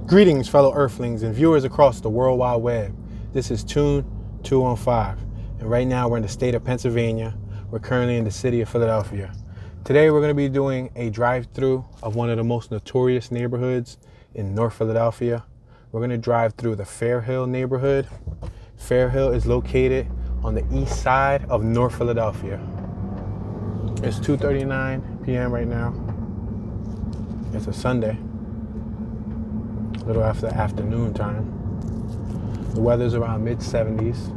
Greetings, fellow Earthlings and viewers across the World Wide Web. This is Toon 215, and right now we're in the state of Pennsylvania. We're currently in the city of Philadelphia. Today we're going to be doing a drive-through of one of the most notorious neighborhoods in North Philadelphia. We're going to drive through the FAIRHILL neighborhood. FAIRHILL is located on the east side of North Philadelphia. It's 2:39 p.m. right now. It's a Sunday. A little after afternoon time. The weather's around mid-70s.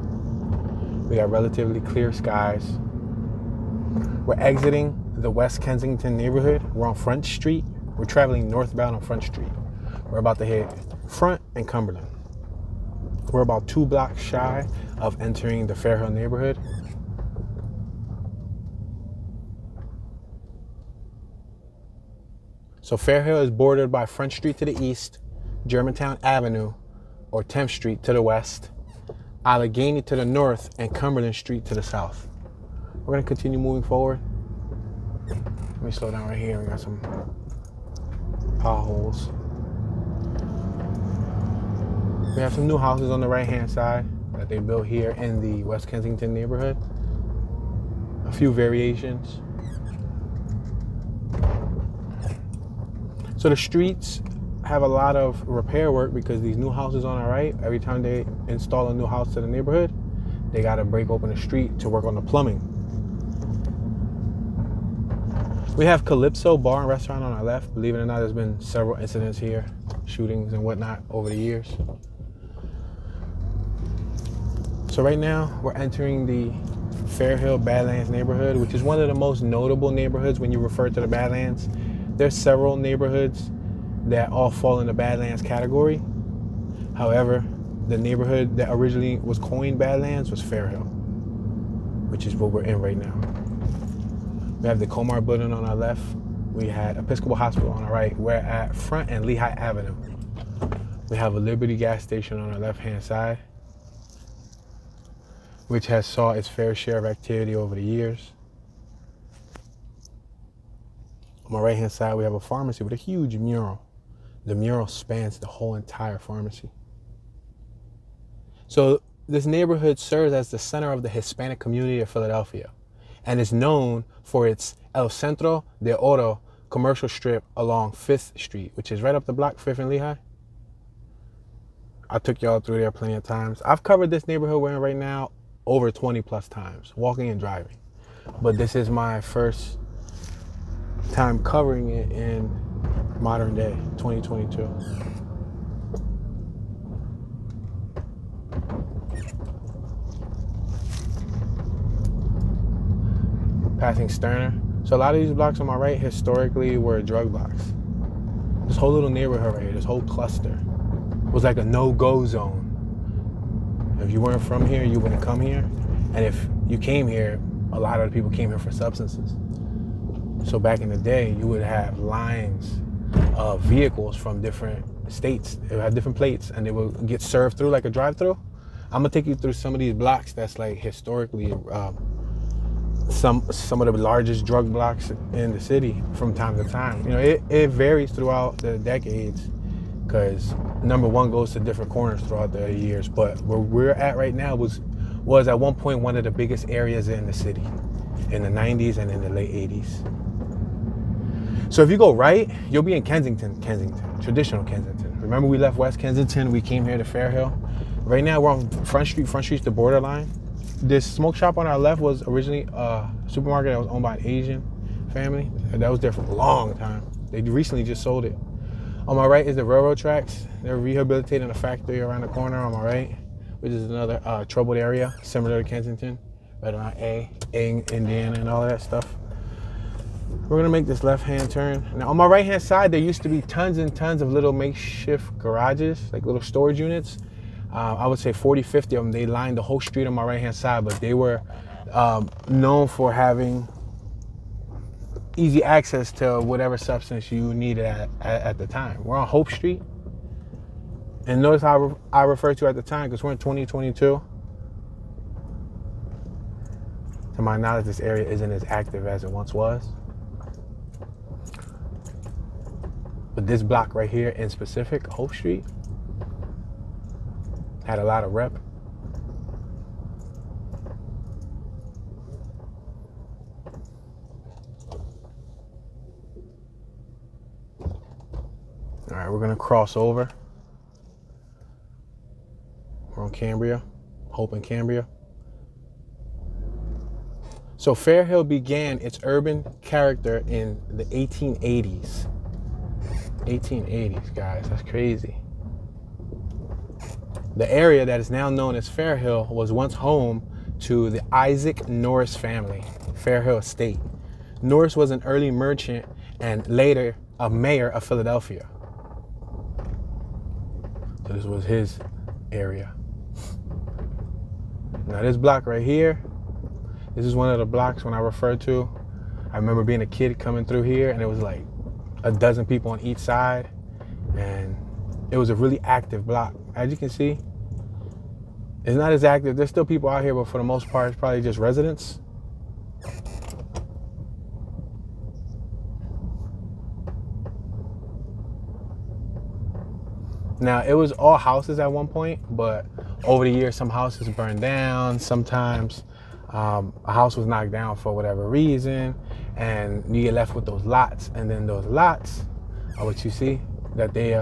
We got relatively clear skies. We're exiting the West Kensington neighborhood. We're on Front Street. We're traveling northbound on Front Street. We're about to hit Front and Cumberland. We're about 2 blocks shy of entering the FAIRHILL neighborhood. So FAIRHILL is bordered by Front Street to the east, Germantown Avenue, or 10th Street to the west, Allegheny to the north, and Cumberland Street to the south. We're going to continue moving forward. Let me slow down right here. We got some potholes. We have some new houses on the right-hand side that they built here in the West Kensington neighborhood. A few variations. So the streets have a lot of repair work because these new houses on our right, every time they install a new house to the neighborhood, they got to break open the street to work on the plumbing. We have Calypso Bar and Restaurant on our left. Believe it or not, there's been several incidents here, shootings and whatnot over the years. So right now, we're entering the FAIRHILL-Badlands neighborhood, which is one of the most notable neighborhoods when you refer to the Badlands. There's several neighborhoods that all fall in the Badlands category. However, the neighborhood that originally was coined Badlands was FAIRHILL, which is what we're in right now. We have the Comar building on our left. We had Episcopal Hospital on our right. We're at Front and Lehigh Avenue. We have a Liberty gas station on our left-hand side, which has saw its fair share of activity over the years. On my right-hand side, we have a pharmacy with a huge mural. The mural spans the whole entire pharmacy. So this neighborhood serves as the center of the Hispanic community of Philadelphia and is known for its El Centro de Oro commercial strip along 5th Street, which is right up the block, 5th and Lehigh. I took y'all through there plenty of times. I've covered this neighborhood we're in right now over 20 plus times, walking and driving. But this is my first time covering it in modern day, 2022. Passing Sterner. So a lot of these blocks on my right historically were drug blocks. This whole little neighborhood right here, this whole cluster, was like a no-go zone. If you weren't from here, you wouldn't come here. And if you came here, a lot of the people came here for substances. So back in the day, you would have lines of vehicles from different states. They would have different plates, and they would get served through like a drive-through. I'm gonna take you through some of these blocks that's like historically some of the largest drug blocks in the city from time to time. You know, it varies throughout the decades because number one goes to different corners throughout the years. But where we're at right now was at one point one of the biggest areas in the city in the 90s and in the late 80s. So if you go right, you'll be in Kensington, traditional Kensington. Remember we left West Kensington, we came here to FAIRHILL. Right now we're on Front Street. Front Street's the borderline. This smoke shop on our left was originally a supermarket that was owned by an Asian family. And that was there for a long time. They recently just sold it. On my right is the railroad tracks. They're rehabilitating a factory around the corner on my right, which is another troubled area, similar to Kensington, right around Indiana and all of that stuff. We're gonna make this left-hand turn. Now on my right-hand side, there used to be tons and tons of little makeshift garages, like little storage units. I would say 40, 50 of them. They lined the whole street on my right-hand side, but they were known for having easy access to whatever substance you needed at the time. We're on Hope Street. And notice how I refer to at the time, because we're in 2022. To my knowledge, this area isn't as active as it once was. But this block right here in specific, Hope Street, had a lot of rep. All right, we're gonna cross over. We're on Cambria, Hope and Cambria. So Fairhill began its urban character in the 1880s. 1880s, guys, that's crazy. The area that is now known as Fairhill was once home to the Isaac Norris family, Fairhill Estate. Norris was an early merchant and later a mayor of Philadelphia. So this was his area. Now this block right here, this is one of the blocks when I referred to. I remember being a kid coming through here and it was like a dozen people on each side. And it was a really active block. As you can see, it's not as active. There's still people out here, but for the most part, it's probably just residents. Now, it was all houses at one point, but over the years, some houses burned down. Sometimes a house was knocked down for whatever reason, and you get left with those lots. And then those lots are what you see that they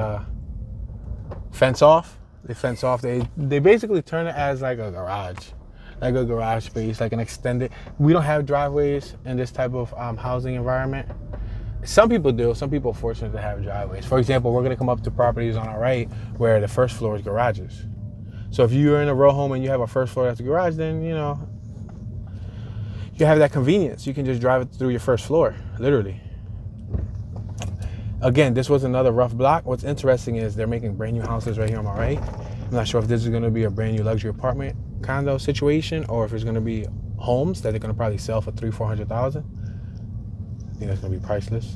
fence off. They fence off. They basically turn it as like a garage space, like an extended. We don't have driveways in this type of housing environment. Some people do. Some people are fortunate to have driveways. For example, we're going to come up to properties on our right where the first floor is garages. So if you're in a row home and you have a first floor that's a garage, then, you know, you have that convenience. You can just drive it through your first floor, literally. Again, this was another rough block. What's interesting is they're making brand new houses right here on my right. I'm not sure if this is going to be a brand new luxury apartment condo situation or if it's going to be homes that they're going to probably sell for $300,000-$400,000. I think that's gonna be priceless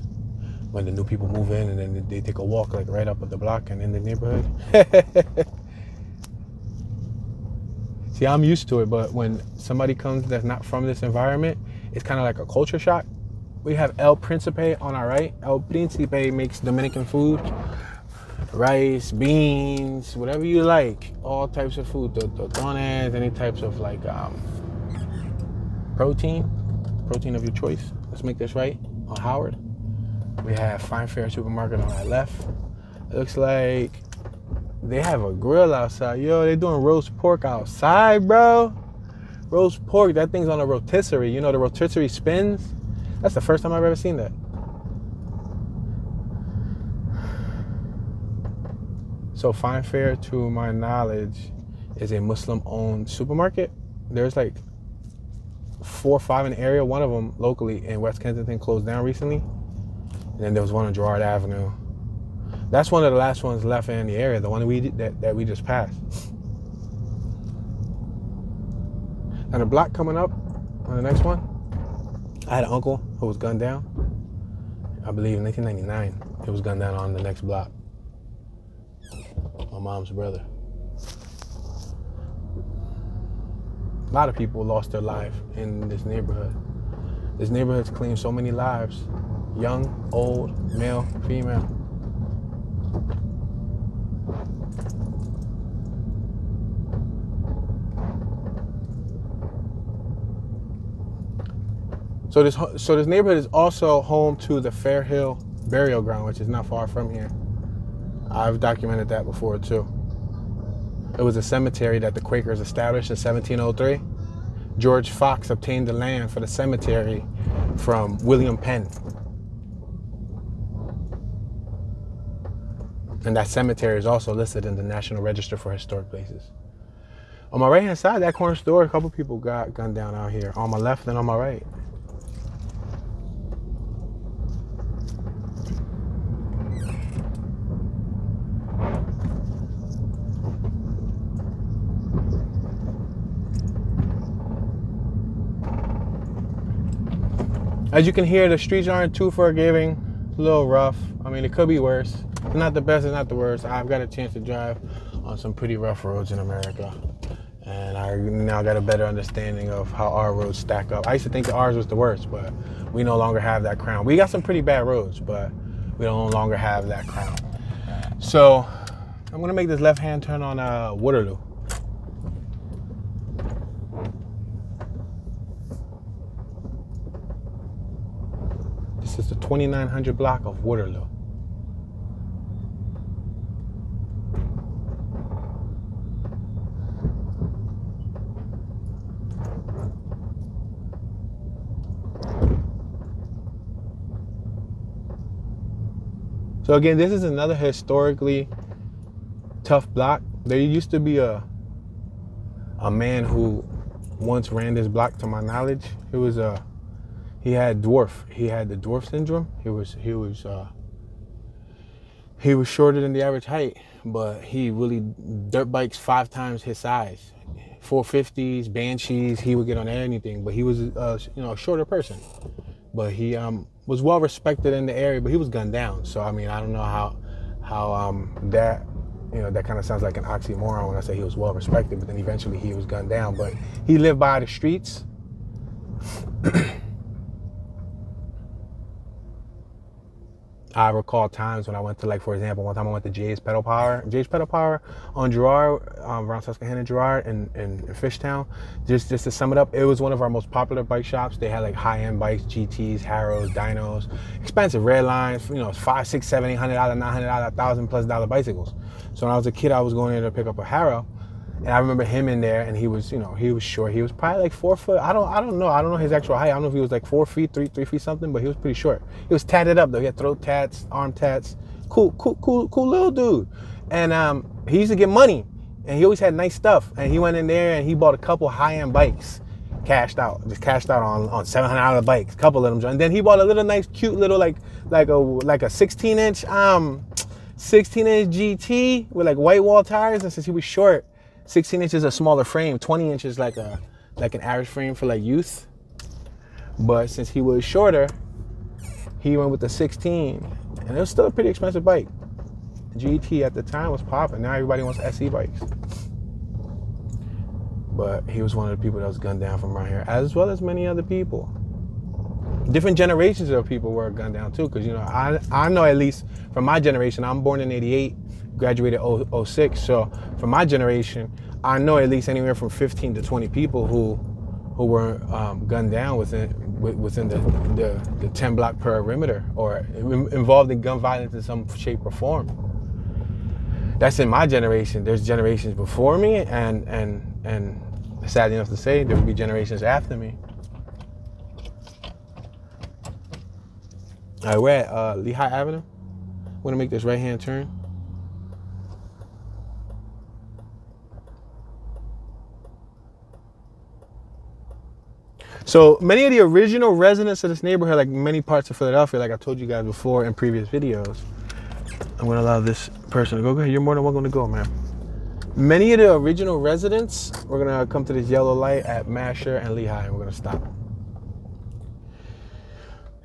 when the new people move in and then they take a walk like right up at the block and in the neighborhood. See, I'm used to it, but when somebody comes that's not from this environment, it's kind of like a culture shock. We have El Principe on our right. El Principe makes Dominican food, rice, beans, whatever you like, all types of food, tortones, any types of like protein of your choice. Let's make this right. On Howard, we have Fine Fair Supermarket on our left. It looks like they have a grill outside. Yo, they're doing roast pork outside, bro. Roast pork, that thing's on a rotisserie. You know, the rotisserie spins. That's the first time I've ever seen that. So Fine Fair, to my knowledge, is a Muslim-owned supermarket. There's like 4 or 5 in the area. One of them locally in West Kensington closed down recently. And then there was one on Girard Avenue. That's one of the last ones left in the area, the one that we just passed. And the block coming up on the next one, I had an uncle who was gunned down. I believe in 1999, he was gunned down on the next block. My mom's brother. A lot of people lost their life in this neighborhood. This neighborhood's claimed so many lives. Young, old, male, female. So this neighborhood is also home to the Fairhill Burial Ground, which is not far from here. I've documented that before too. It was a cemetery that the Quakers established in 1703. George Fox obtained the land for the cemetery from William Penn. And that cemetery is also listed in the National Register for Historic Places. On my right hand side, that corner store, a couple people got gunned down out here. On my left and on my right. As you can hear, the streets aren't too forgiving. It's a little rough. I mean, it could be worse. It's not the best, it's not the worst. I've got a chance to drive on some pretty rough roads in America. And I now got a better understanding of how our roads stack up. I used to think that ours was the worst, but we no longer have that crown. We got some pretty bad roads, but We no longer have that crown. So I'm gonna make this left-hand turn on Waterloo. This is the 2900 block of Waterloo. So again, this is another historically tough block. There used to be a man who once ran this block, to my knowledge. He had the dwarf syndrome. He was shorter than the average height, but he really dirt bikes 5 times his size. 450s, Banshees, he would get on anything, but he was a shorter person. But he was well respected in the area, but he was gunned down. So I mean, I don't know how that, that kind of sounds like an oxymoron when I say he was well respected, but then eventually he was gunned down. But he lived by the streets. I recall times when I went to, like, for example, one time I went to Jay's Pedal Power on Girard, around Susquehanna, Girard, and Fishtown. Just to sum it up, it was one of our most popular bike shops. They had like high-end bikes, GTs, Harrows, Dynos, expensive red lines, $500, $600, $700, $800, $900, $1,000+ bicycles. So when I was a kid, I was going there to pick up a Harrow. And I remember him in there, and he was short. He was probably like 4 foot. I don't know his actual height. I don't know if he was like 4 feet, 3 feet something, but he was pretty short. He was tatted up though. He had throat tats, arm tats. Cool little dude. And he used to get money, and he always had nice stuff. And he went in there and he bought a couple high-end bikes, cashed out on $700 bikes, couple of them. And then he bought a little nice, cute little like a 16-inch 16-inch GT with like white wall tires. And since he was short, 16 inches a smaller frame, 20 inches like an average frame for like youth. But since he was shorter, he went with the 16, and it was still a pretty expensive bike. GT at the time was popping. Now everybody wants SE bikes. But he was one of the people that was gunned down from around here, as well as many other people. Different generations of people were gunned down too, because I know, at least from my generation, I'm born in '88. Graduated 06, so from my generation, I know at least anywhere from 15 to 20 people who were gunned down within the 10 block perimeter, or involved in gun violence in some shape or form. That's in my generation. There's generations before me, and sad enough to say, there will be generations after me. All right, we're at Lehigh Avenue. We're gonna make this right-hand turn. So many of the original residents of this neighborhood, like many parts of Philadelphia, like I told you guys before in previous videos, I'm gonna allow this person to go. Go ahead, you're more than welcome to go, man. Many of the original residents, we're gonna come to this yellow light at Masher and Lehigh, and we're gonna stop.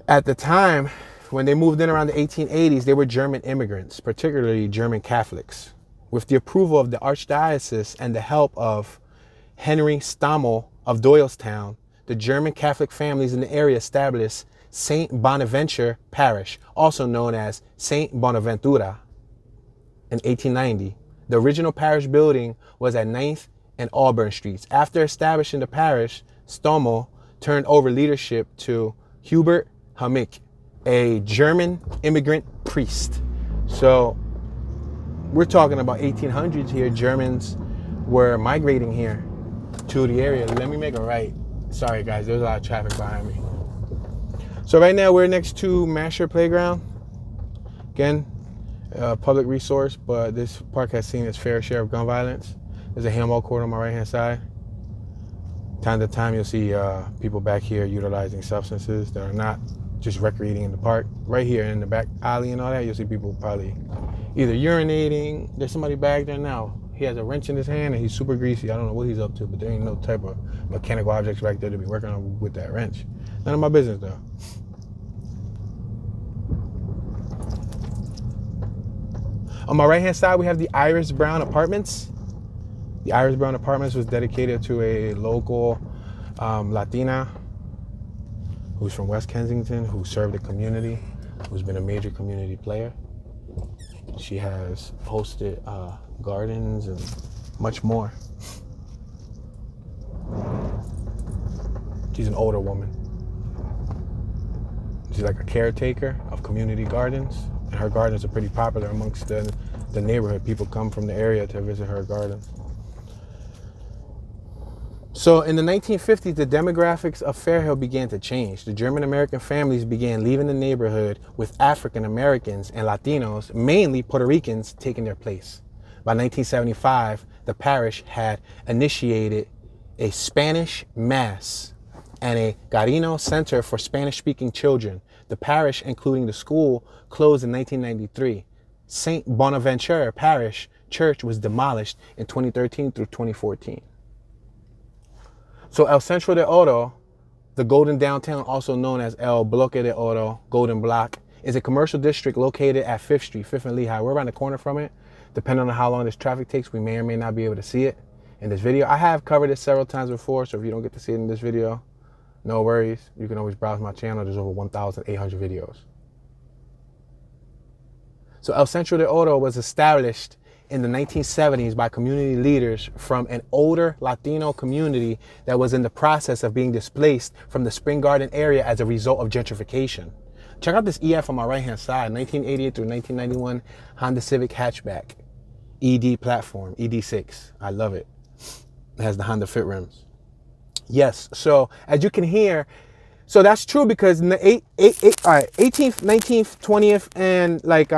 At the time, when they moved in around the 1880s, they were German immigrants, particularly German Catholics. With the approval of the Archdiocese and the help of Henry Stammel of Doylestown, the German Catholic families in the area established St. Bonaventure Parish, also known as St. Bonaventura, in 1890. The original parish building was at 9th and Auburn Streets. After establishing the parish, Stammel turned over leadership to Hubert Hammick, a German immigrant priest. So we're talking about 1800s here. Germans were migrating here to the area. Let me make a right. Sorry guys, there's a lot of traffic behind me. So right now we're next to Masher Playground. Again, public resource, but this park has seen its fair share of gun violence. There's a handball court on my right-hand side. Time to time you'll see people back here utilizing substances that are not just recreating in the park. Right here in the back alley and all that, you'll see people probably either urinating. There's somebody back there now. He has a wrench in his hand and he's super greasy. I don't know what he's up to, but there ain't no type of mechanical objects back there to be working on with that wrench. None of my business though. On my right-hand side, we have the Iris Brown Apartments. The Iris Brown Apartments was dedicated to a local Latina who's from West Kensington, who served the community. who's been a major community player. She has hosted gardens and much more. She's an older woman. She's like a caretaker of community gardens, and her gardens are pretty popular amongst the neighborhood. People come from the area to visit her gardens. So in the 1950s, the demographics of Fairhill began to change. The German-American families began leaving the neighborhood, with African Americans and Latinos, mainly Puerto Ricans, taking their place. By 1975, the parish had initiated a Spanish Mass and a Garino Center for Spanish-speaking children. The parish, including the school, closed in 1993. St. Bonaventure Parish Church was demolished in 2013 through 2014. So El Centro de Oro, the Golden Downtown, also known as El Bloque de Oro, Golden Block, is a commercial district located at 5th Street, 5th and Lehigh. We're around the corner from it. Depending on how long this traffic takes, we may or may not be able to see it in this video. I have covered it several times before, so if you don't get to see it in this video, no worries. You can always browse my channel. There's over 1,800 videos. So El Centro de Oro was established in the 1970s by community leaders from an older Latino community that was in the process of being displaced from the Spring Garden area as a result of gentrification. Check out this EF on my right-hand side, 1988 through 1991 Honda Civic hatchback, ED platform, ED6. I love it. It has the Honda Fit rims. Yes, so as you can hear, so that's true because in the 18th, 19th, 20th, and like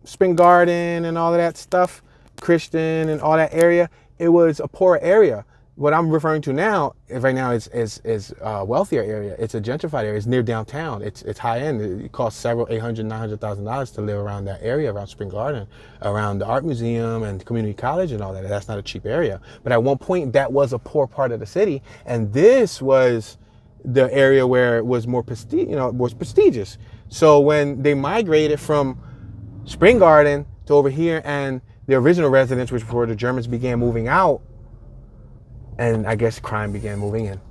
Spring Garden and all of that stuff, Christian and all that area, it was a poor area. What I'm referring to now, right now, is a wealthier area. It's a gentrified area. It's near downtown. It's high end. It costs several $800,000-$900,000 to live around that area, around Spring Garden, around the art museum and community college and all that. That's not a cheap area. But at one point, that was a poor part of the city, and this was the area where it was more prestigious. So when they migrated from Spring Garden to over here, and the original residents, which were the Germans, began moving out, and I guess crime began moving in.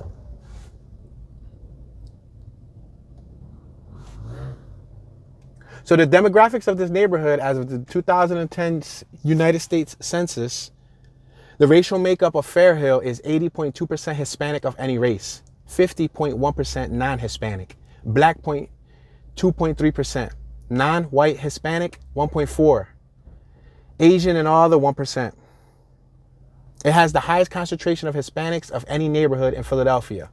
So the demographics of this neighborhood, as of the 2010 United States Census, the racial makeup of Fairhill is 80.2% Hispanic of any race, 50.1% non-Hispanic, Black 2.3%, non-white Hispanic 1.4%, Asian and all the 1%. It has the highest concentration of Hispanics of any neighborhood in Philadelphia,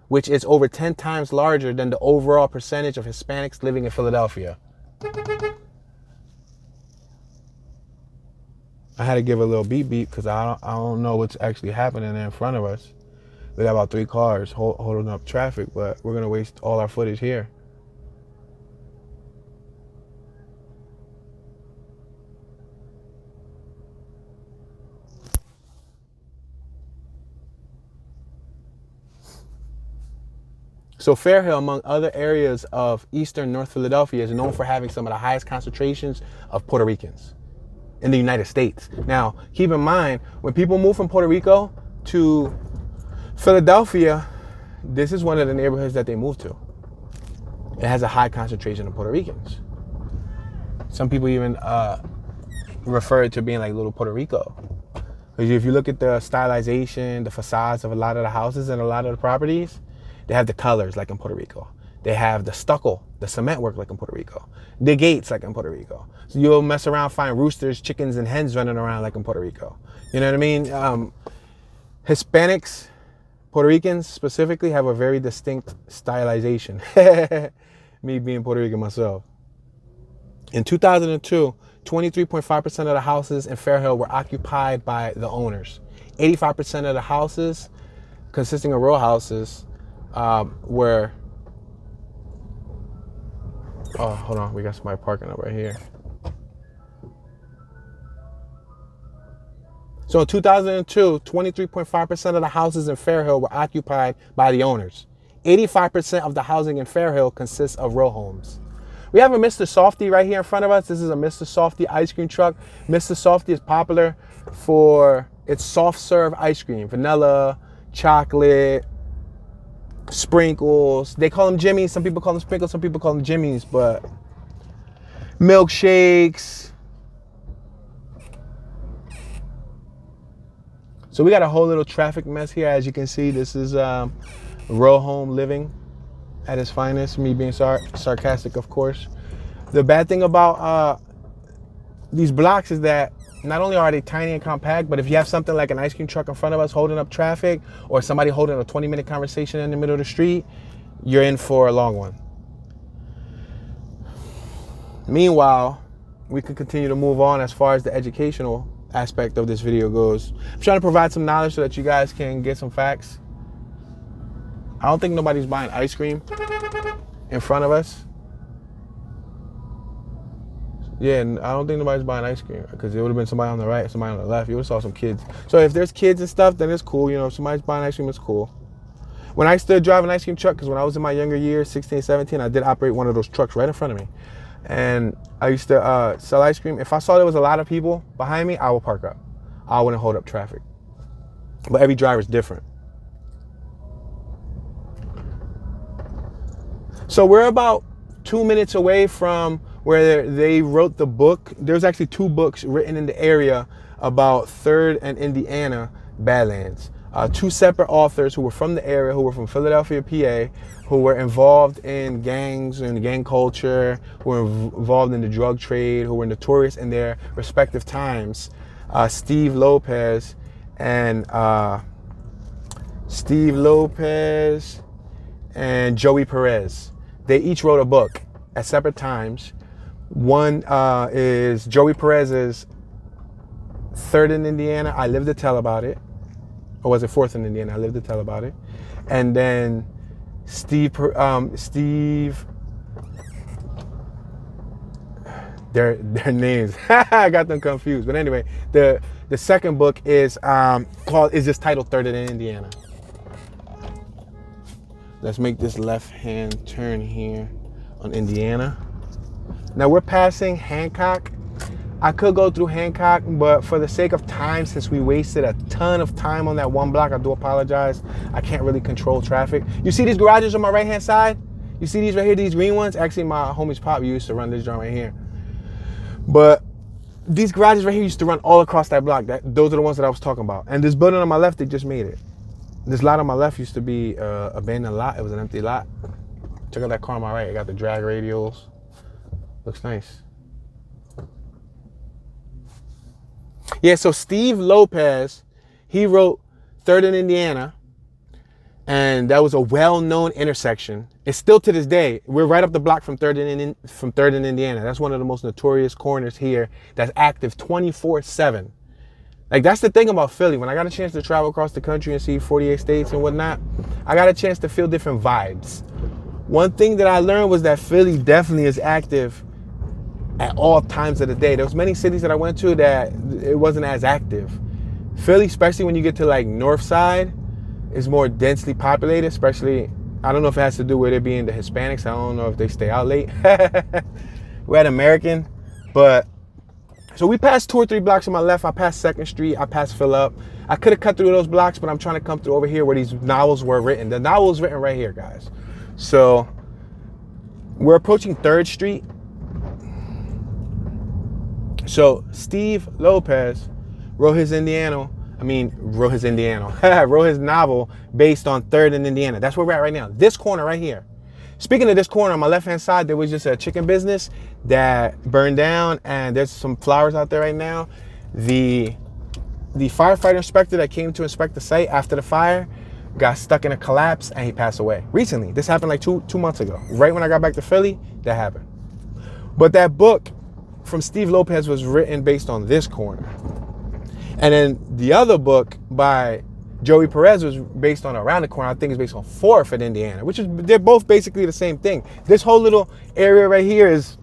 which is over 10 times larger than the overall percentage of Hispanics living in Philadelphia. I had to give a little beep beep because I don't know what's actually happening in front of us. We got about 3 cars holding up traffic, but we're going to waste all our footage here. So Fairhill, among other areas of eastern North Philadelphia, is known for having some of the highest concentrations of Puerto Ricans in the United States. Now, keep in mind, when people move from Puerto Rico to Philadelphia, this is one of the neighborhoods that they move to. It has a high concentration of Puerto Ricans. Some people even refer it to being like little Puerto Rico. Because if you look at the stylization, the facades of a lot of the houses and a lot of the properties, they have the colors like in Puerto Rico. They have the stucco, the cement work like in Puerto Rico. The gates like in Puerto Rico. So you'll mess around, find roosters, chickens, and hens running around like in Puerto Rico. You know what I mean? Hispanics, Puerto Ricans specifically, have a very distinct stylization. Me being Puerto Rican myself. In 2002, 23.5% of the houses in Fairhill were occupied by the owners. 85% of the houses, consisting of row houses, were... Oh, hold on. We got somebody parking up right here. So in 2002, 23.5% of the houses in Fairhill were occupied by the owners. 85% of the housing in Fairhill consists of row homes. We have a Mr. Softy right here in front of us. This is a Mr. Softy ice cream truck. Mr. Softy is popular for its soft serve ice cream. Vanilla, chocolate, sprinkles. They call them Jimmies. Some people call them sprinkles. Some people call them Jimmies. But milkshakes. So we got a whole little traffic mess here. As you can see, this is row home living at its finest. Me being sarcastic, of course. The bad thing about these blocks is that not only are they tiny and compact, but if you have something like an ice cream truck in front of us holding up traffic, or somebody holding a 20-minute conversation in the middle of the street, you're in for a long one. Meanwhile, we can continue to move on as far as the educational aspect of this video goes. I'm trying to provide some knowledge so that you guys can get some facts. I don't think nobody's buying ice cream in front of us. Yeah, and I don't think nobody's buying ice cream, because it would have been somebody on the right, somebody on the left. You would have saw some kids. So if there's kids and stuff, then it's cool. You know, if somebody's buying ice cream, it's cool. When I used to drive an ice cream truck, because when I was in my younger years, 16, 17, I did operate one of those trucks right in front of me. And I used to sell ice cream. If I saw there was a lot of people behind me, I would park up. I wouldn't hold up traffic. But every driver's different. So we're about 2 minutes away from where they wrote the book. There's actually 2 books written in the area about 3rd and Indiana Badlands. 2 separate authors who were from the area, who were from Philadelphia, PA, who were involved in gangs and gang culture, who were involved in the drug trade, who were notorious in their respective times. Steve Lopez and Joey Perez. They each wrote a book at separate times. One is Joey Perez's 3rd in Indiana, I Live to Tell About It. Or was it 4th in Indiana? I Live to Tell About It. And then Steve, their names, I got them confused. But anyway, the second book is just titled 3rd in Indiana. Let's make this left-hand turn here on Indiana. Now we're passing Hancock. I could go through Hancock, but for the sake of time, since we wasted a ton of time on that one block, I do apologize. I can't really control traffic. You see these garages on my right-hand side? You see these right here, these green ones? Actually, my homie's pop used to run this joint right here. But these garages right here used to run all across that block. Those are the ones that I was talking about. And this building on my left, they just made it. This lot on my left used to be an abandoned lot. It was an empty lot. Check out that car on my right. It got the drag radials. Looks nice. Yeah, so Steve Lopez, he wrote 3rd in Indiana, and that was a well-known intersection. It's still to this day. We're right up the block from 3rd in Indiana. That's one of the most notorious corners here that's active 24/7. Like, that's the thing about Philly. When I got a chance to travel across the country and see 48 states and whatnot, I got a chance to feel different vibes. One thing that I learned was that Philly definitely is active at all times of the day. There was many cities that I went to that it wasn't as active. Philly, especially when you get to like North Side, is more densely populated, especially, I don't know if it has to do with it being the Hispanics. I don't know if they stay out late. We're at American, but so we passed 2 or 3 blocks on my left. I passed 2nd Street. I passed Phillip. I could have cut through those blocks, but I'm trying to come through over here where these novels were written. The novel was written right here, guys. So we're approaching 3rd Street. So Steve Lopez wrote his novel based on 3rd in Indiana. That's where we're at right now. This corner right here. Speaking of this corner, on my left-hand side, there was just a chicken business that burned down, and there's some flowers out there right now. The firefighter inspector that came to inspect the site after the fire got stuck in a collapse, and he passed away recently. This happened like two months ago. Right when I got back to Philly, that happened. But that book from Steve Lopez was written based on this corner. And then the other book by Joey Perez was based on around the corner. I think it's based on 4th in Indiana, they're both basically the same thing. This whole little area right here is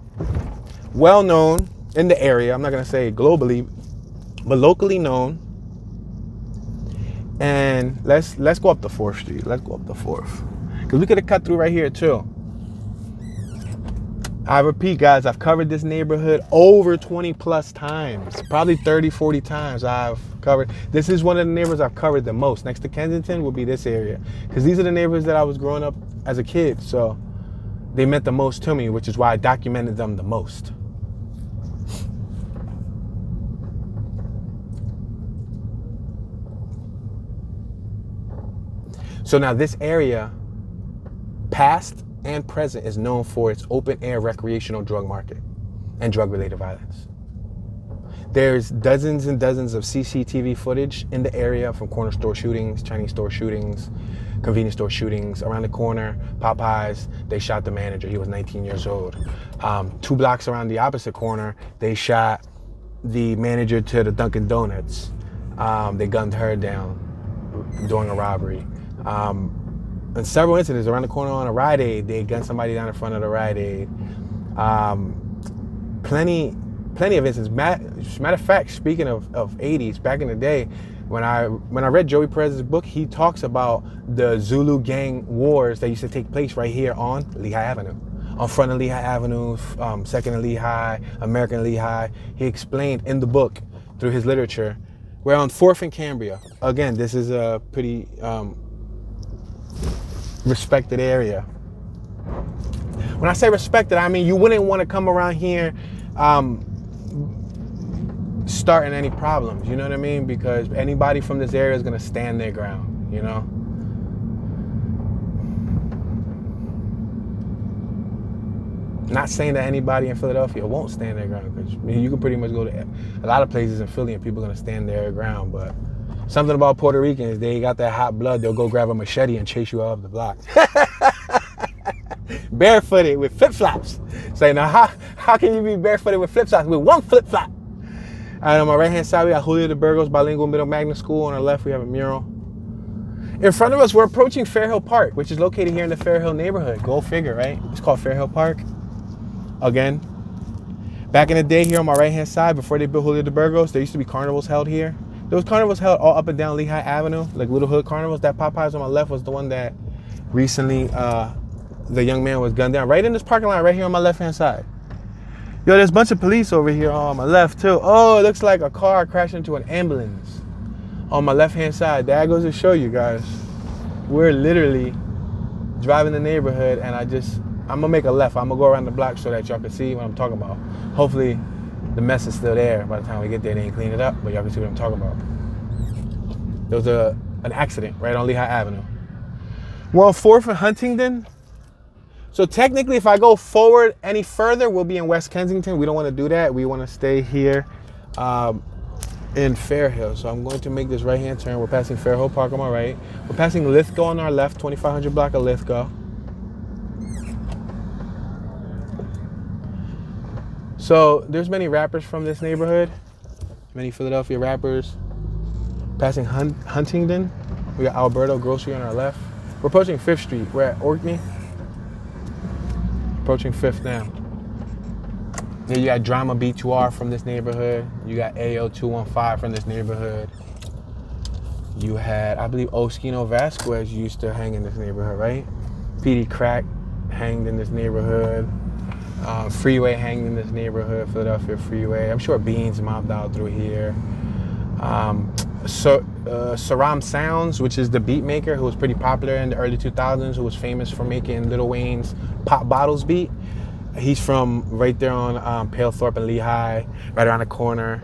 well known in the area. I'm not gonna say globally, but locally known. And let's go up the 4th Street. Let's go up the 4th. Because we could have cut through right here too. I repeat, guys, I've covered this neighborhood over 20 plus times. Probably 30, 40 times I've covered. This is one of the neighborhoods I've covered the most. Next to Kensington will be this area. Because these are the neighborhoods that I was growing up as a kid. So they meant the most to me, which is why I documented them the most. So now this area, past and present, is known for its open air recreational drug market and drug related violence. There's dozens and dozens of CCTV footage in the area from corner store shootings, Chinese store shootings, convenience store shootings. Around the corner, Popeyes, they shot the manager. He was 19 years old. 2 blocks around the opposite corner, they shot the manager to the Dunkin' Donuts. They gunned her down during a robbery. In several incidents around the corner on a Rite Aid, they gunned somebody down in front of the Rite Aid. Plenty of instances. Matter of fact, speaking of 80s, back in the day, when I read Joey Perez's book, he talks about the Zulu gang wars that used to take place right here on Lehigh Avenue. On front of Lehigh Avenue, second of Lehigh, American Lehigh. He explained in the book, through his literature, we're on 4th and Cambria. Again, this is a pretty respected area. When I say respected, I mean you wouldn't want to come around here starting any problems, you know what I mean? Because anybody from this area is going to stand their ground, you know? Not saying that anybody in Philadelphia won't stand their ground, because you can pretty much go to a lot of places in Philly and people are going to stand their ground, but something about Puerto Ricans, they got that hot blood, they'll go grab a machete and chase you off the block. Barefooted with flip-flops. Say, now how can you be barefooted with flip-flops? With one flip-flop. All right, on my right-hand side, we got Julio de Burgos Bilingual Middle Magnet School. On our left, we have a mural. In front of us, we're approaching FAIRHILL Park, which is located here in the FAIRHILL neighborhood. Go figure, right? It's called FAIRHILL Park. Again, back in the day here on my right-hand side, before they built Julio de Burgos, there used to be carnivals held here. There was carnivals held all up and down Lehigh Avenue, like little hood carnivals. That Popeyes on my left was the one that recently the young man was gunned down right in this parking lot right here on my left-hand side. Yo, there's a bunch of police over here on my left too. Oh, it looks like a car crashed into an ambulance on my left-hand side. That goes to show you guys, we're literally driving the neighborhood, and I'm gonna make a left. I'm gonna go around the block so that y'all can see what I'm talking about. Hopefully the mess is still there by the time we get there. They ain't clean it up, but y'all can see what I'm talking about. There was an accident right on Lehigh Avenue. We're on 4th and Huntington. So technically, if I go forward any further, we'll be in West Kensington. We don't want to do that. We want to stay here in FAIRHILL. So I'm going to make this right-hand turn. We're passing FAIRHILL Park on my right. We're passing Lithgow on our left, 2500 block of Lithgow. So there's many rappers from this neighborhood, many Philadelphia rappers. Passing Huntington, we got Alberto Grocery on our left. We're approaching 5th Street. We're at Orkney. Approaching 5th now. Then you got Drama B2R from this neighborhood. You got AO215 from this neighborhood. You had, I believe, Oskino Vasquez used to hang in this neighborhood, right? PD Crack hanged in this neighborhood. Freeway hanged in this neighborhood, Philadelphia Freeway. I'm sure Beans mobbed out through here. Saram Sounds, which is the beat maker who was pretty popular in the early 2000s, who was famous for making Lil Wayne's Pop Bottles beat. He's from right there on Palethorpe and Lehigh, right around the corner.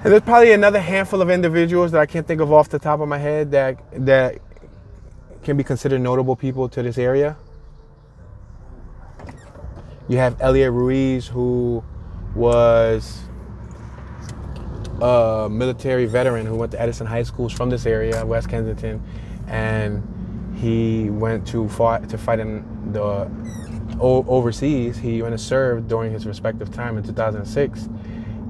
And there's probably another handful of individuals that I can't think of off the top of my head that can be considered notable people to this area. You have Elliot Ruiz, who was a military veteran who went to Edison High Schools from this area, West Kensington, and he went to fight in the overseas. He went to serve during his respective time in 2006,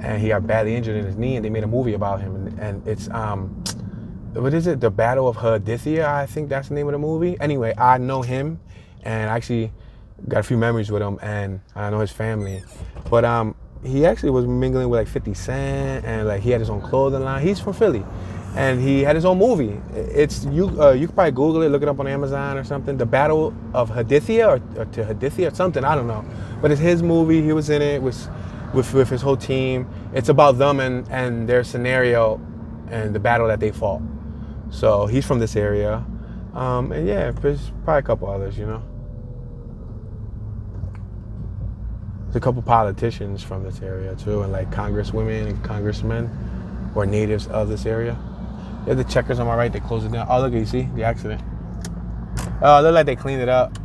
and he got badly injured in his knee, and they made a movie about him. And it's what is it? The Battle of Hadithia, I think that's the name of the movie. Anyway, I know him, and I actually got a few memories with him, and I know his family. But he actually was mingling with like 50 Cent, and like he had his own clothing line. He's from Philly, and he had his own movie. It's you can probably Google it, look it up on Amazon or something. The Battle of Hadithia or to Hadithia or something, I don't know. But it's his movie. He was in it with his whole team. It's about them and their scenario and the battle that they fought. So he's from this area, and yeah, there's probably a couple others, you know. There's a couple politicians from this area too, and like congresswomen and congressmen or natives of this area. There's the Checkers on my right, they closed it down. Oh, look, you see the accident. Oh, it look like they cleaned it up.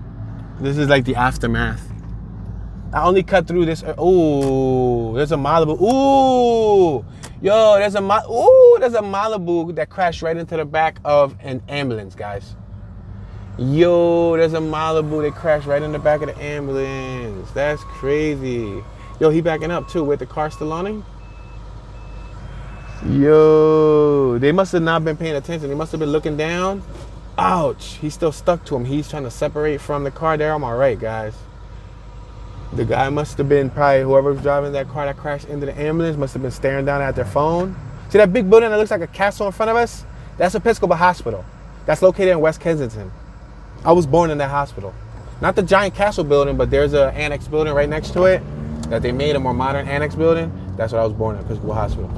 This is like the aftermath. I only cut through this. Ooh, there's a Malibu. Ooh, yo, there's a Malibu that crashed right into the back of an ambulance, guys. Yo, there's a Malibu that crashed right in the back of the ambulance. That's crazy. Yo, he backing up too with the car still on him. Yo, they must have not been paying attention. They must have been looking down. Ouch, he's still stuck to him. He's trying to separate from the car there. I'm all right, guys. The guy must have been probably whoever was driving that car that crashed into the ambulance must have been staring down at their phone. See that big building that looks like a castle in front of us? That's Episcopal Hospital. That's located in West Kensington. I was born in that hospital. Not the giant castle building, but there's an annex building right next to it that they made a more modern annex building. That's what I was born in, Episcopal Hospital.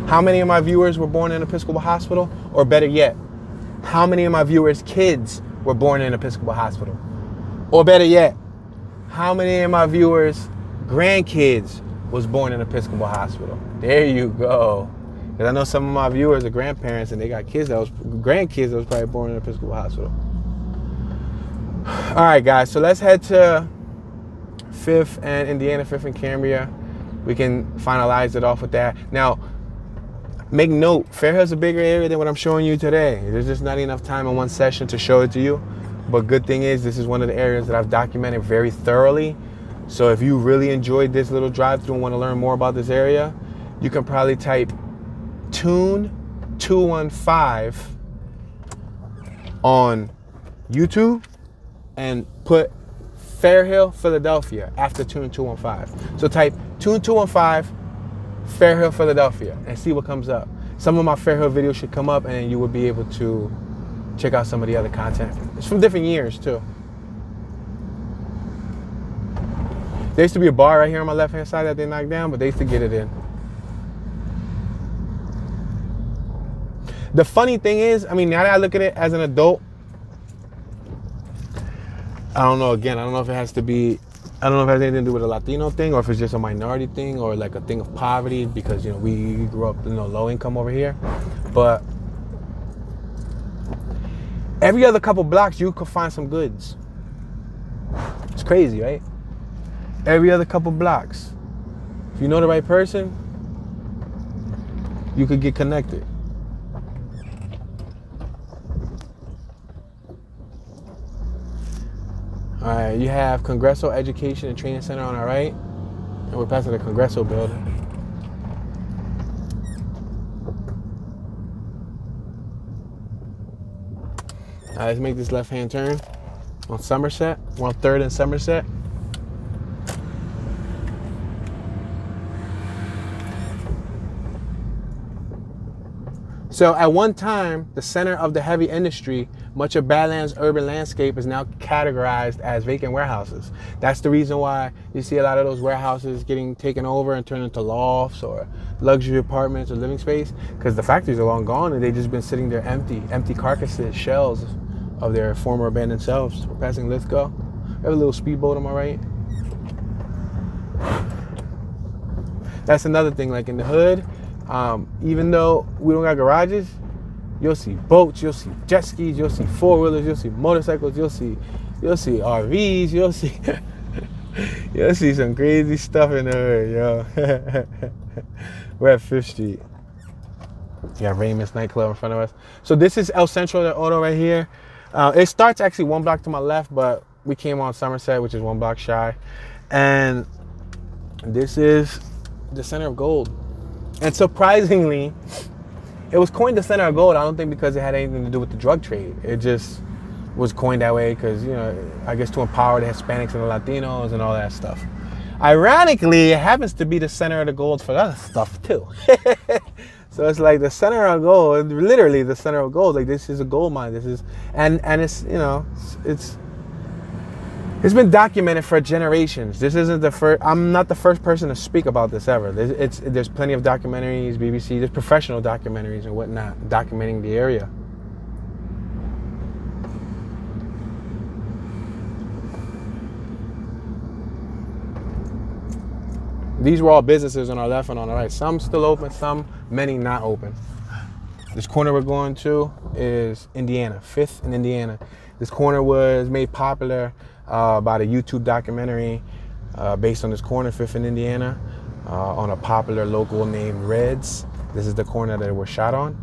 How many of my viewers were born in Episcopal Hospital? Or better yet, how many of my viewers' kids were born in Episcopal Hospital? Or better yet, how many of my viewers' grandkids was born in Episcopal Hospital? There you go. Because I know some of my viewers are grandparents and they got grandkids that was probably born in Episcopal Hospital. All right, guys, so let's head to 5th and Indiana, 5th and Cambria. We can finalize it off with that. Now, make note, FAIRHILL's a bigger area than what I'm showing you today. There's just not enough time in one session to show it to you. But good thing is, this is one of the areas that I've documented very thoroughly. So if you really enjoyed this little drive through and want to learn more about this area, you can probably type Toon 215 on YouTube and put FAIRHILL, Philadelphia after Toon 215. So type Toon 215 FAIRHILL, Philadelphia and see what comes up. Some of my FAIRHILL videos should come up and you will be able to check out some of the other content. It's from different years too. There used to be a bar right here on my left hand side that they knocked down, but they used to get it in. The funny thing is, I mean, now that I look at it as an adult, I don't know, again, I don't know if it has anything to do with a Latino thing or if it's just a minority thing or like a thing of poverty because, you know, we grew up, low income over here. But every other couple blocks, you could find some goods. It's crazy, right? Every other couple blocks. If you know the right person, you could get connected. All right, you have Congresso Education and Training Center on our right, and we're passing the Congresso building. All right, let's make this left-hand turn on Somerset. We're on 3rd and Somerset. So at one time, the center of the heavy industry, much of Badlands' urban landscape is now categorized as vacant warehouses. That's the reason why you see a lot of those warehouses getting taken over and turned into lofts or luxury apartments or living space, because the factories are long gone and they've just been sitting there empty carcasses, shells of their former abandoned selves. We're passing Lithgow. We have a little speedboat on my right. That's another thing, like in the hood, even though we don't got garages, you'll see boats, you'll see jet skis, you'll see four-wheelers, you'll see motorcycles, you'll see RVs, you'll see some crazy stuff in the hood, yo. We're at 5th Street. You got Raymond's nightclub in front of us. So this is El Centro del Oro right here. It starts actually 1 block to my left, but we came on Somerset, which is 1 block shy. And this is the center of gold. And surprisingly, it was coined the center of gold. I don't think because it had anything to do with the drug trade. It just was coined that way because, I guess to empower the Hispanics and the Latinos and all that stuff. Ironically, it happens to be the center of the gold for other stuff too. So it's like the center of gold, literally the center of gold. Like this is a gold mine. This is, and it's, it's been documented for generations. This isn't the first, I'm not the first person to speak about this ever. There's plenty of documentaries, BBC, there's professional documentaries and whatnot documenting the area. These were all businesses on our left and on our right. Some still open, many not open. This corner we're going to is Indiana, 5th and Indiana. This corner was made popular by the YouTube documentary based on this corner, 5th and Indiana, on a popular local named Reds. This is the corner that it was shot on.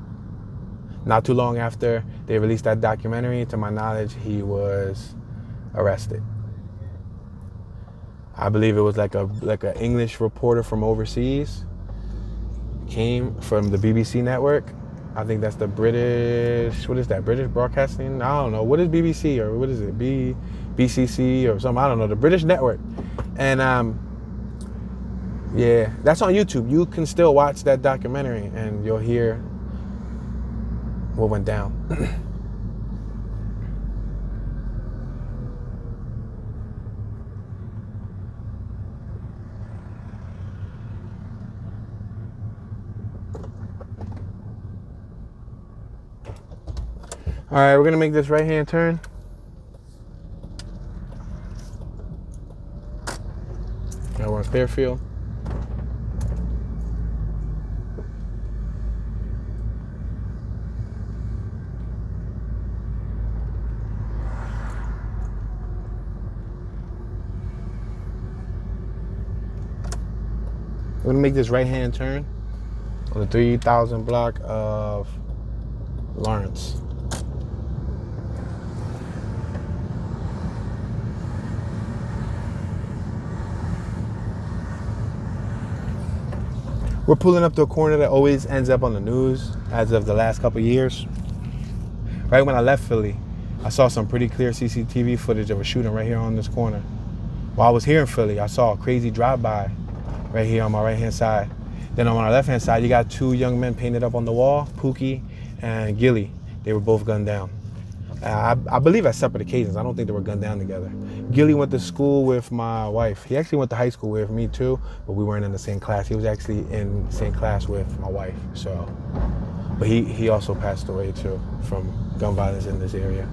Not too long after they released that documentary, to my knowledge, he was arrested. I believe it was like an English reporter from overseas, came from the BBC network. I think that's the British, what is that, British Broadcasting? I don't know, what is BBC or what is it, BCC or something, I don't know, the British network. And yeah, that's on YouTube. You can still watch that documentary and you'll hear what went down. All right, we're gonna make this right-hand turn. Now we're in Clearfield. We're gonna make this right-hand turn on the 3000 block of Lawrence. We're pulling up to a corner that always ends up on the news as of the last couple years. Right when I left Philly, I saw some pretty clear CCTV footage of a shooting right here on this corner. While I was here in Philly, I saw a crazy drive-by right here on my right-hand side. Then on my left-hand side, you got two young men painted up on the wall, Pookie and Gilly. They were both gunned down. I believe at separate occasions. I don't think they were gunned down together. Gilly went to school with my wife. He actually went to high school with me too, but we weren't in the same class. He was actually in the same class with my wife. So, but he also passed away too from gun violence in this area.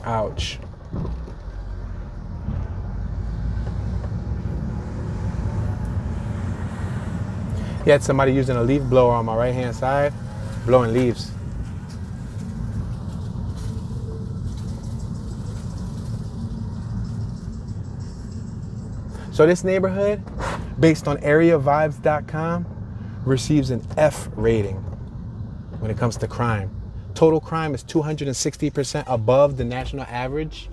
Ouch. He had somebody using a leaf blower on my right-hand side, blowing leaves. So this neighborhood, based on areavibes.com, receives an F rating when it comes to crime. Total crime is 260% above the national average.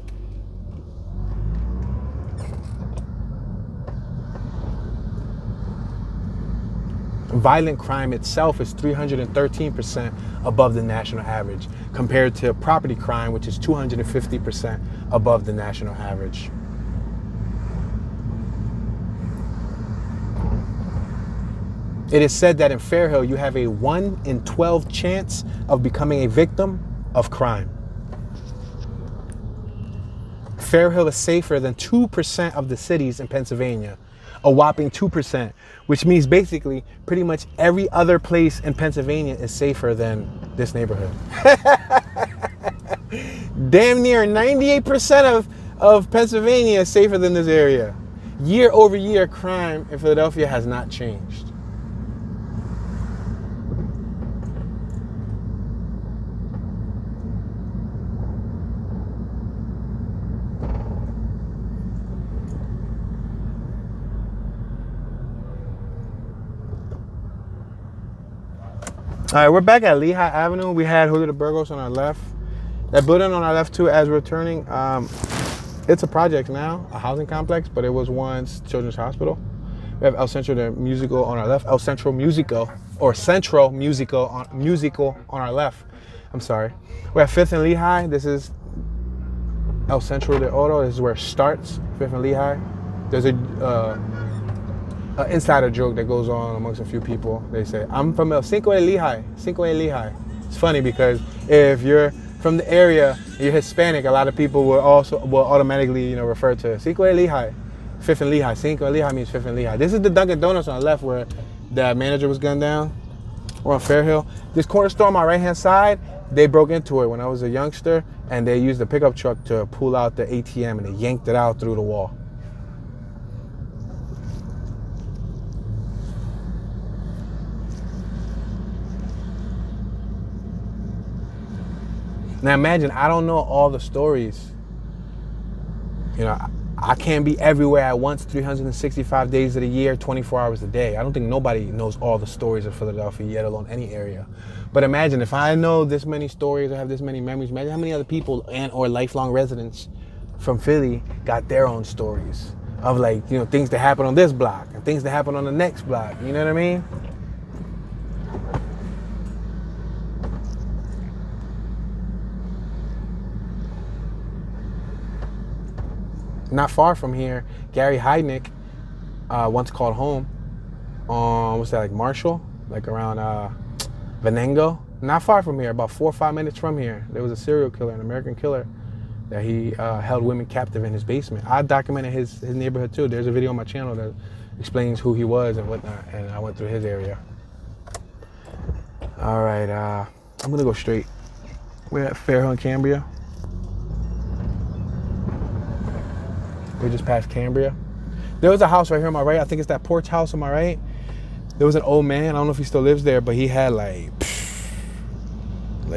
Violent crime itself is 313% above the national average, compared to property crime, which is 250% above the national average. It is said that in FAIRHILL, you have a 1 in 12 chance of becoming a victim of crime. FAIRHILL is safer than 2% of the cities in Pennsylvania, a whopping 2%, which means basically pretty much every other place in Pennsylvania is safer than this neighborhood. Damn near 98% of Pennsylvania is safer than this area. Year over year, crime in Philadelphia has not changed. All right, we're back at Lehigh Avenue. We had Julio de Burgos on our left. That building on our left too, as we're turning, it's a project now, a housing complex, but it was once Children's Hospital. We have El Centro de Musical on our left, El Centro Musico, or Centro Musical on our left. I'm sorry. We're at 5th and Lehigh. This is El Centro de Oro. This is where it starts, 5th and Lehigh. There's an insider joke that goes on amongst a few people. They say, I'm from El Cinco de Lehigh, Cinco de Lehigh. It's funny because if you're from the area, you're Hispanic, a lot of people will automatically, refer to Cinco de Lehigh, 5th and Lehigh. Cinco de Lehigh means 5th and Lehigh. This is the Dunkin' Donuts on the left where the manager was gunned down. We're on FAIRHILL. This corner store on my right-hand side, they broke into it when I was a youngster, and they used a pickup truck to pull out the ATM, and they yanked it out through the wall. Now imagine, I don't know all the stories. You know, I can't be everywhere at once 365 days of the year, 24 hours a day. I don't think nobody knows all the stories of Philadelphia, yet alone any area. But imagine if I know this many stories or have this many memories, imagine how many other people and or lifelong residents from Philly got their own stories of, like, you know, things that happen on this block and things that happen on the next block. You know what I mean? Not far from here, Gary Heidnick once called home on, what's that, like Marshall? Like around Venango? Not far from here, about 4 or 5 minutes from here. There was a serial killer, an American killer, that he held women captive in his basement. I documented his neighborhood too. There's a video on my channel that explains who he was and whatnot, and I went through his area. All right, I'm gonna go straight. We're at Fairhill and Cambria. We just passed Cambria. There was a house right here on my right. I think it's that porch house on my right. There was an old man. I don't know if he still lives there, but he had like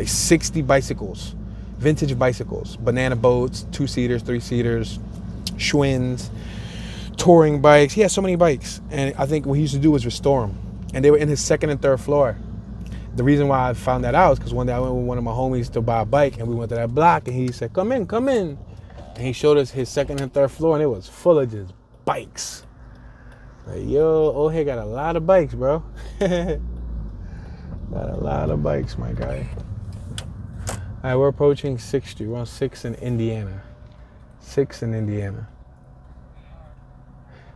60 bicycles, vintage bicycles, banana boats, 2-seaters, 3-seaters, Schwinn's, touring bikes. He had so many bikes. And I think what he used to do was restore them. And they were in his second and third floor. The reason why I found that out is because one day I went with one of my homies to buy a bike, and we went to that block, and he said, come in, come in. And he showed us his second and third floor, and it was full of just bikes. Like, yo, old head got a lot of bikes, bro. Got a lot of bikes, my guy. All right, we're approaching 6th Street. We're on 6th in Indiana. 6th in Indiana.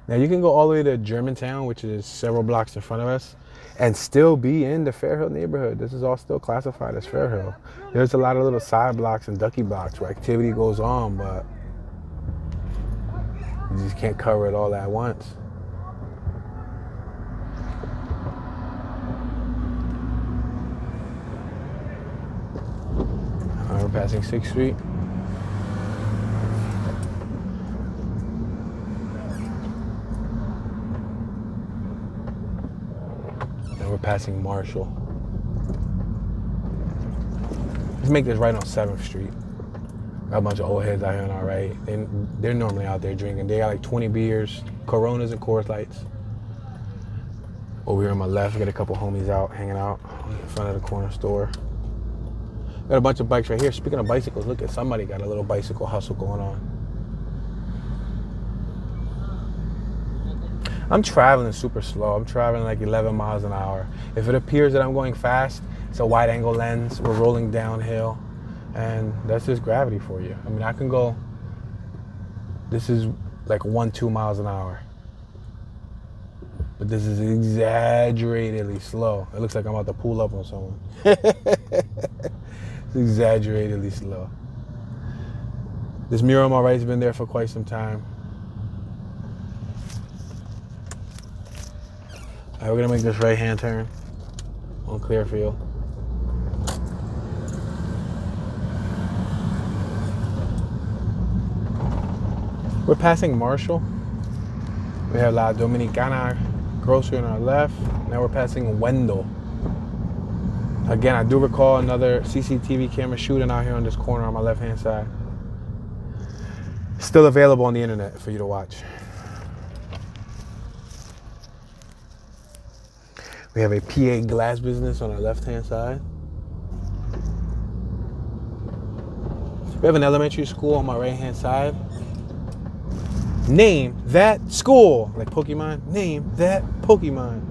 Now, you can go all the way to Germantown, which is several blocks in front of us, and still be in the Fairhill neighborhood. This is all still classified as Fairhill. There's a lot of little side blocks and ducky blocks where activity goes on, but you just can't cover it all at once. All right, we're passing 6th Street. And we're passing Marshall. Let's make this right on 7th Street. Got a bunch of old heads out here on our right. They're normally out there drinking. They got like 20 beers, Coronas and Coors Lights. Over here on my left, we got a couple homies out, hanging out in front of the corner store. Got a bunch of bikes right here. Speaking of bicycles, look at somebody got a little bicycle hustle going on. I'm traveling super slow. I'm traveling like 11 miles an hour. If it appears that I'm going fast, it's a wide angle lens. We're rolling downhill, and that's just gravity for you. I mean, I can go, this is like 1-2 miles an hour. But this is exaggeratedly slow. It looks like I'm about to pull up on someone. It's exaggeratedly slow. This mirror on my right's been there for quite some time. All right, we're gonna make this right-hand turn on Clearfield. We're passing Marshall. We have La Dominicana grocery on our left. Now we're passing Wendell. Again, I do recall another CCTV camera shooting out here on this corner on my left-hand side. Still available on the internet for you to watch. We have a PA glass business on our left-hand side. We have an elementary school on my right-hand side. Name that school. Like Pokemon, name that Pokemon.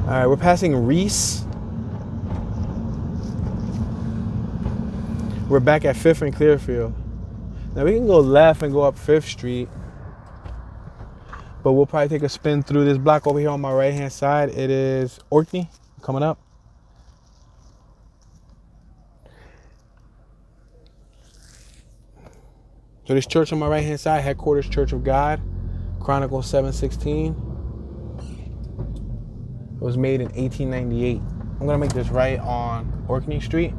All right, we're passing Reese. We're back at 5th and Clearfield. Now we can go left and go up 5th Street, but we'll probably take a spin through this block over here on my right-hand side. It is Orkney coming up. So this church on my right-hand side, Headquarters Church of God, Chronicles 7:16. It was made in 1898. I'm gonna make this right on Orkney Street.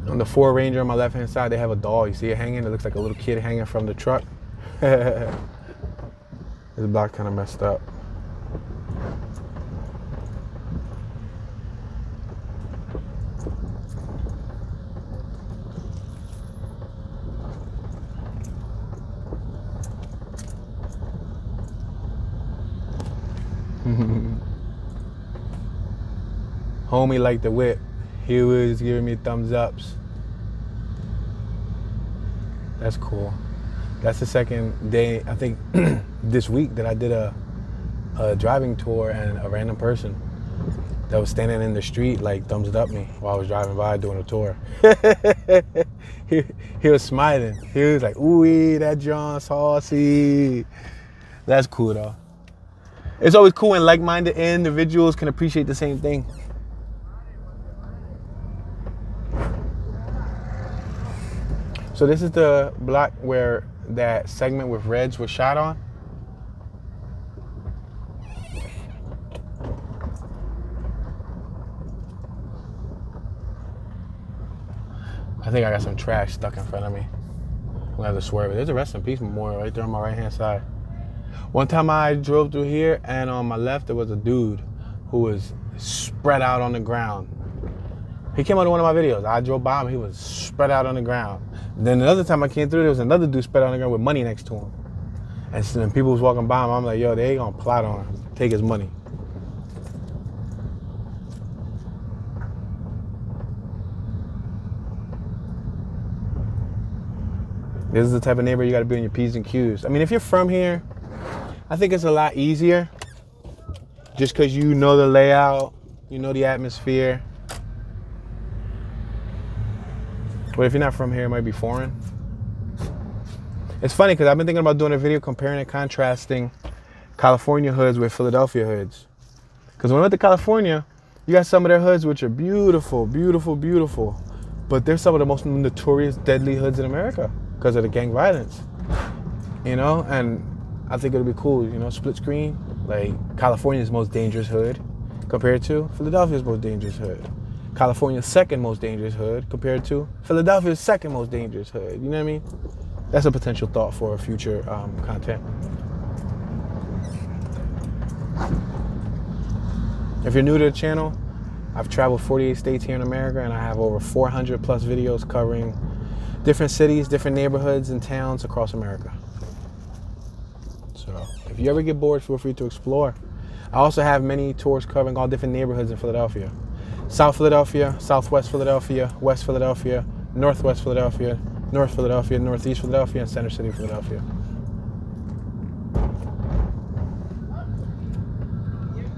I'm On the Ford Ranger on my left-hand side, they have a doll. You see it hanging? It looks like a little kid hanging from the truck. This block kind of messed up. Homie liked the whip. He was giving me thumbs ups. That's cool. That's the second day, I think, this week that I did a driving tour, and a random person that was standing in the street like thumbs up me while I was driving by doing a tour. he was smiling. He was like, ooh, that John saucy. That's cool though. It's always cool when like-minded individuals can appreciate the same thing. So this is the block where that segment with Reds was shot on. I think I got some trash stuck in front of me. I'm gonna have to swerve it. There's a rest in peace memorial right there on my right-hand side. One time I drove through here, and on my left there was a dude who was spread out on the ground. He came out in one of my videos. I drove by him, he was spread out on the ground. Then another time I came through, there was another dude spread out on the ground with money next to him. And so then people was walking by him, I'm like, yo, they ain't gonna plot on him, take his money. This is the type of neighbor you gotta be on your P's and Q's. I mean, if you're from here, I think it's a lot easier just because you know the layout, you know the atmosphere. But if you're not from here, it might be foreign. It's funny because I've been thinking about doing a video comparing and contrasting California hoods with Philadelphia hoods. Because when I went to California, you got some of their hoods which are beautiful, beautiful, beautiful. But they're some of the most notorious, deadly hoods in America because of the gang violence. You know, and I think it'll be cool, you know, split screen. Like California's most dangerous hood compared to Philadelphia's most dangerous hood. California's second most dangerous hood compared to Philadelphia's second most dangerous hood. You know what I mean? That's a potential thought for future content. If you're new to the channel, I've traveled 48 states here in America, and I have over 400 plus videos covering different cities, different neighborhoods and towns across America. So if you ever get bored, feel free to explore. I also have many tours covering all different neighborhoods in Philadelphia. South Philadelphia, Southwest Philadelphia, West Philadelphia, Northwest Philadelphia, North Philadelphia, Northeast Philadelphia, and Center City, Philadelphia.